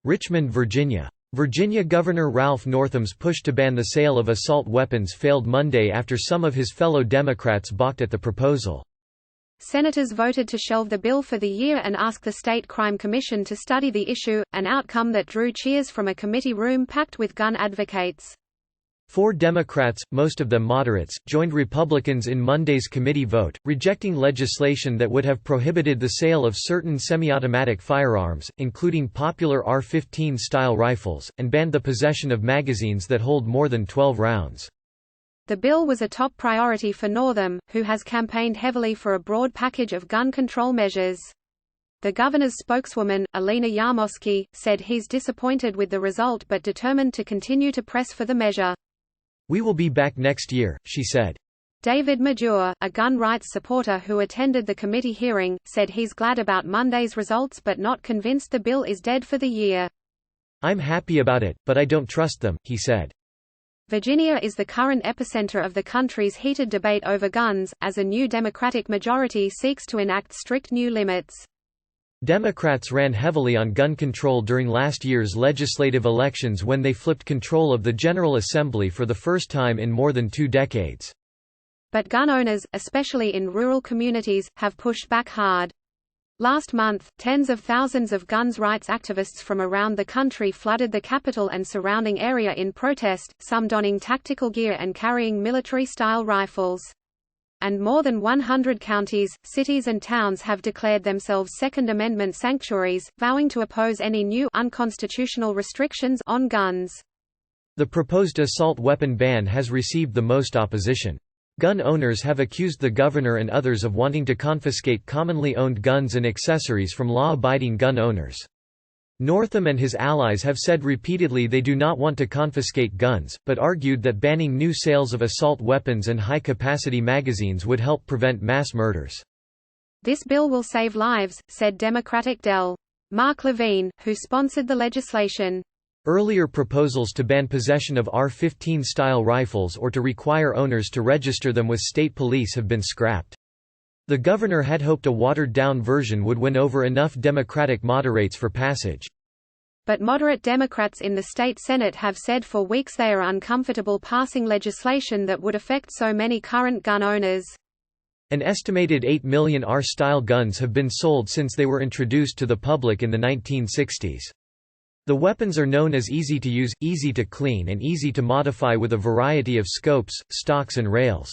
Richmond, Virginia. Virginia Governor Ralph Northam's push to ban the sale of assault weapons failed Monday after some of his fellow Democrats balked at the proposal. Senators voted to shelve the bill for the year and ask the State Crime Commission to study the issue, an outcome that drew cheers from a committee room packed with gun advocates. 4 Democrats, most of them moderates, joined Republicans in Monday's committee vote, rejecting legislation that would have prohibited the sale of certain semi-automatic firearms, including popular AR-15-style rifles, and banned the possession of magazines that hold more than 12 rounds. The bill was a top priority for Northam, who has campaigned heavily for a broad package of gun control measures. The governor's spokeswoman, Alina Yarmosky, said he's disappointed with the result but determined to continue to press for the measure. "We will be back next year," she said. David Majure, a gun rights supporter who attended the committee hearing, said he's glad about Monday's results but not convinced the bill is dead for the year. "I'm happy about it, but I don't trust them," he said. Virginia is the current epicenter of the country's heated debate over guns, as a new Democratic majority seeks to enact strict new limits. Democrats ran heavily on gun control during last year's legislative elections when they flipped control of the General Assembly for the first time in more than 2 decades. But gun owners, especially in rural communities, have pushed back hard. Last month, tens of thousands of guns rights activists from around the country flooded the Capitol and surrounding area in protest, some donning tactical gear and carrying military-style rifles. And more than 100 counties, cities and towns have declared themselves Second Amendment sanctuaries, vowing to oppose any new unconstitutional restrictions on guns. The proposed assault weapon ban has received the most opposition. Gun owners have accused the governor and others of wanting to confiscate commonly owned guns and accessories from law-abiding gun owners. Northam and his allies have said repeatedly they do not want to confiscate guns, but argued that banning new sales of assault weapons and high-capacity magazines would help prevent mass murders. This bill will save lives, said Democratic Del. Mark Levine, who sponsored the legislation. Earlier proposals to ban possession of AR-15-style rifles or to require owners to register them with state police have been scrapped. The governor had hoped a watered-down version would win over enough Democratic moderates for passage. But moderate Democrats in the state Senate have said for weeks they are uncomfortable passing legislation that would affect so many current gun owners. An estimated 8 million AR-style guns have been sold since they were introduced to the public in the 1960s. The weapons are known as easy to use, easy to clean and easy to modify with a variety of scopes, stocks and rails.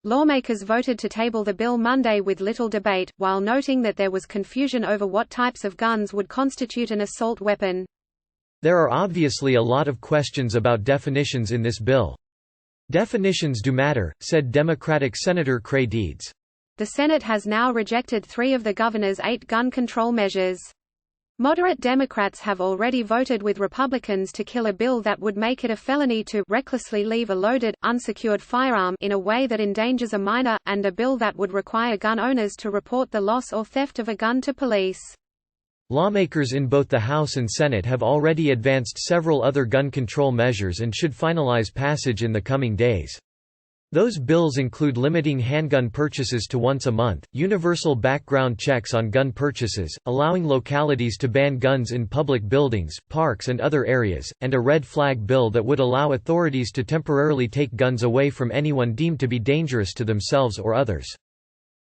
Lawmakers voted to table the bill Monday with little debate, while noting that there was confusion over what types of guns would constitute an assault weapon. There are obviously a lot of questions about definitions in this bill. Definitions do matter, said Democratic Senator Cray Deeds. The Senate has now rejected 3 of the governor's 8 gun control measures. Moderate Democrats have already voted with Republicans to kill a bill that would make it a felony to recklessly leave a loaded, unsecured firearm in a way that endangers a minor, and a bill that would require gun owners to report the loss or theft of a gun to police. Lawmakers in both the House and Senate have already advanced several other gun control measures and should finalize passage in the coming days. Those bills include limiting handgun purchases to once a month, universal background checks on gun purchases, allowing localities to ban guns in public buildings, parks and other areas, and a red flag bill that would allow authorities to temporarily take guns away from anyone deemed to be dangerous to themselves or others.